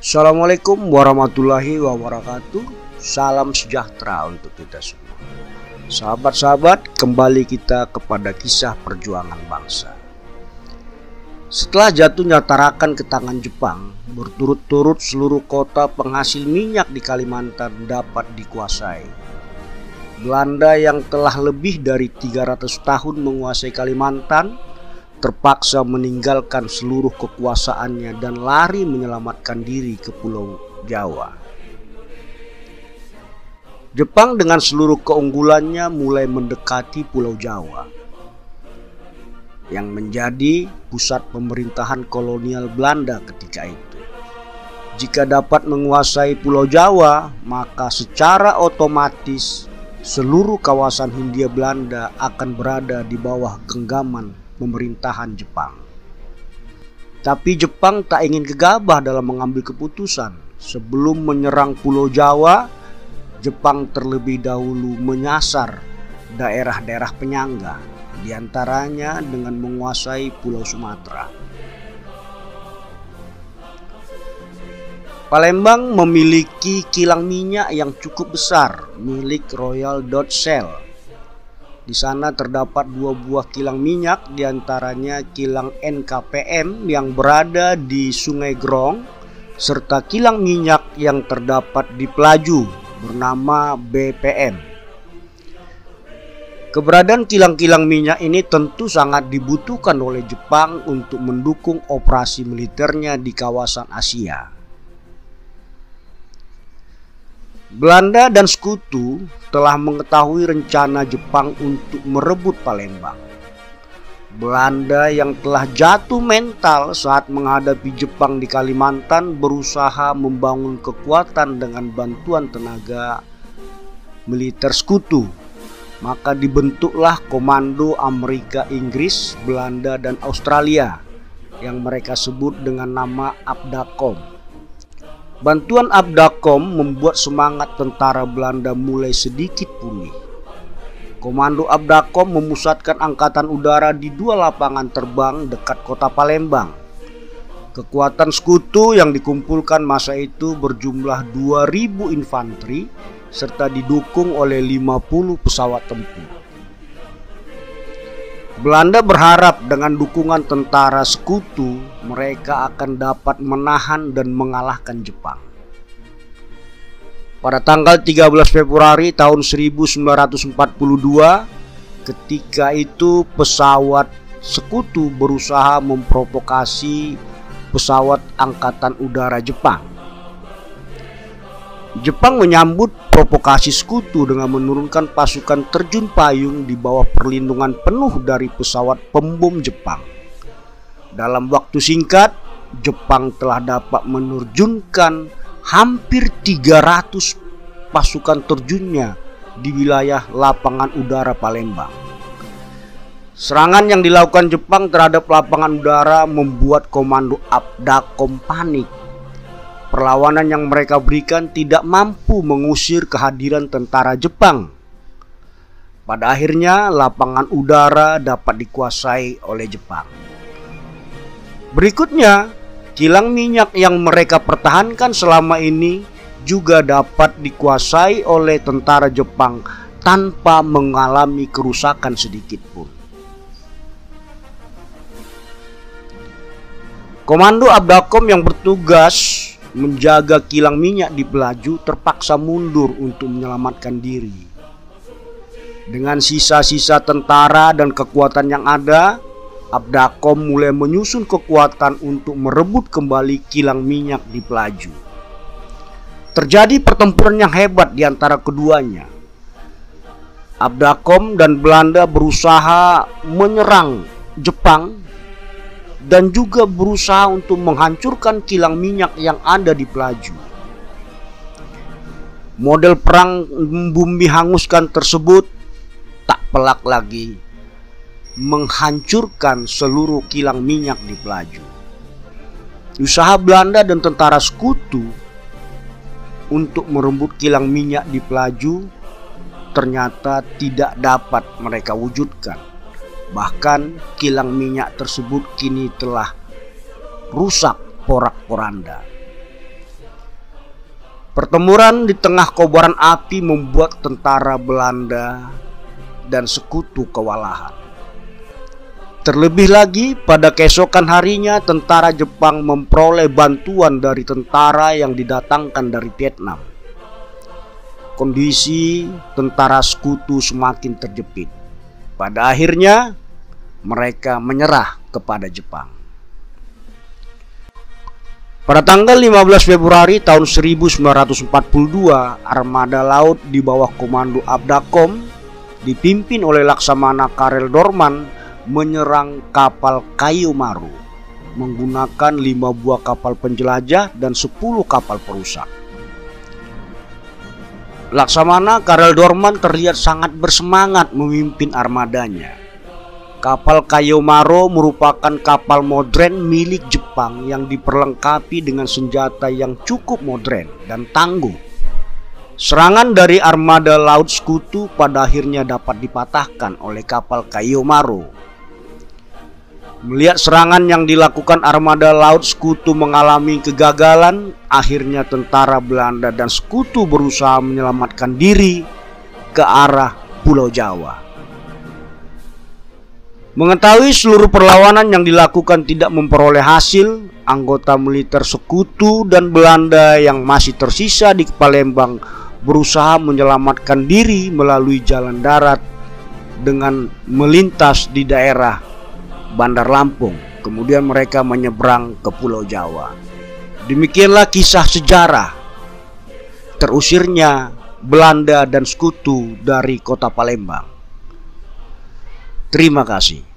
Assalamualaikum warahmatullahi wabarakatuh. Salam sejahtera untuk kita semua. Sahabat-sahabat, kembali kita kepada kisah perjuangan bangsa. Setelah jatuhnya Tarakan ke tangan Jepang, berturut-turut seluruh kota penghasil minyak di Kalimantan dapat dikuasai. Belanda yang telah lebih dari 300 tahun menguasai Kalimantan terpaksa meninggalkan seluruh kekuasaannya dan lari menyelamatkan diri ke Pulau Jawa. Jepang dengan seluruh keunggulannya mulai mendekati Pulau Jawa yang menjadi pusat pemerintahan kolonial Belanda ketika itu. Jika dapat menguasai Pulau Jawa, maka secara otomatis seluruh kawasan Hindia Belanda akan berada di bawah genggaman pemerintahan Jepang. Tapi Jepang tak ingin gegabah dalam mengambil keputusan. Sebelum menyerang Pulau Jawa, Jepang terlebih dahulu menyasar daerah-daerah penyangga, diantaranya dengan menguasai Pulau Sumatera. Palembang memiliki kilang minyak yang cukup besar milik Royal Dutch Shell. Di sana terdapat 2 buah kilang minyak, diantaranya kilang NKPM yang berada di Sungai Grong, serta kilang minyak yang terdapat di Pelaju bernama BPM. Keberadaan kilang-kilang minyak ini tentu sangat dibutuhkan oleh Jepang untuk mendukung operasi militernya di kawasan Asia. Belanda dan sekutu telah mengetahui rencana Jepang untuk merebut Palembang. Belanda yang telah jatuh mental saat menghadapi Jepang di Kalimantan berusaha membangun kekuatan dengan bantuan tenaga militer sekutu. Maka dibentuklah Komando Amerika, Inggris, Belanda, dan Australia yang mereka sebut dengan nama Abdacom. Bantuan Abdacom membuat semangat tentara Belanda mulai sedikit pulih. Komando Abdacom memusatkan angkatan udara di 2 lapangan terbang dekat kota Palembang. Kekuatan sekutu yang dikumpulkan masa itu berjumlah 2.000 infanteri serta didukung oleh 50 pesawat tempur. Belanda berharap dengan dukungan tentara sekutu mereka akan dapat menahan dan mengalahkan Jepang. Pada tanggal 13 Februari tahun 1942, ketika itu pesawat sekutu berusaha memprovokasi pesawat angkatan udara Jepang. Jepang menyambut provokasi sekutu dengan menurunkan pasukan terjun payung di bawah perlindungan penuh dari pesawat pembom Jepang. Dalam waktu singkat, Jepang telah dapat menerjunkan hampir 300 pasukan terjunnya di wilayah lapangan udara Palembang. Serangan yang dilakukan Jepang terhadap lapangan udara membuat Komando Abdacom panik. Perlawanan yang mereka berikan tidak mampu mengusir kehadiran tentara Jepang. Pada akhirnya lapangan udara dapat dikuasai oleh Jepang. Berikutnya, kilang minyak yang mereka pertahankan selama ini juga dapat dikuasai oleh tentara Jepang tanpa mengalami kerusakan sedikit pun. Komando Abdacom yang bertugas menjaga kilang minyak di Pelaju terpaksa mundur untuk menyelamatkan diri. Dengan sisa-sisa tentara dan kekuatan yang ada, Abdacom mulai menyusun kekuatan untuk merebut kembali kilang minyak di Pelaju. Terjadi pertempuran yang hebat di antara keduanya. Abdacom dan Belanda berusaha menyerang Jepang dan juga berusaha untuk menghancurkan kilang minyak yang ada di Pelaju. Model perang bumi hanguskan tersebut tak pelak lagi menghancurkan seluruh kilang minyak di Pelaju. Usaha Belanda dan tentara sekutu untuk merebut kilang minyak di Pelaju ternyata tidak dapat mereka wujudkan. Bahkan kilang minyak tersebut kini telah rusak porak-poranda. Pertempuran di tengah kobaran api membuat tentara Belanda dan sekutu kewalahan. Terlebih lagi pada keesokan harinya tentara Jepang memperoleh bantuan dari tentara yang didatangkan dari Vietnam. Kondisi tentara sekutu semakin terjepit. Pada akhirnya mereka menyerah kepada Jepang. Pada tanggal 15 Februari tahun 1942, armada laut di bawah komando Abdakom dipimpin oleh Laksamana Karel Doorman menyerang kapal Kayo Maru menggunakan 5 buah kapal penjelajah dan 10 kapal perusak. Laksamana Karel Doorman terlihat sangat bersemangat memimpin armadanya. Kapal Kayo Maru merupakan kapal modern milik Jepang yang diperlengkapi dengan senjata yang cukup modern dan tangguh. Serangan dari armada laut sekutu pada akhirnya dapat dipatahkan oleh kapal Kayo Maru. Melihat serangan yang dilakukan armada laut sekutu mengalami kegagalan, akhirnya tentara Belanda dan sekutu berusaha menyelamatkan diri ke arah Pulau Jawa. Mengetahui seluruh perlawanan yang dilakukan tidak memperoleh hasil, anggota militer sekutu dan Belanda yang masih tersisa di Palembang berusaha menyelamatkan diri melalui jalan darat dengan melintas di daerah Bandar Lampung. Kemudian mereka menyeberang ke Pulau Jawa. Demikianlah kisah sejarah terusirnya Belanda dan sekutu dari kota Palembang. Terima kasih.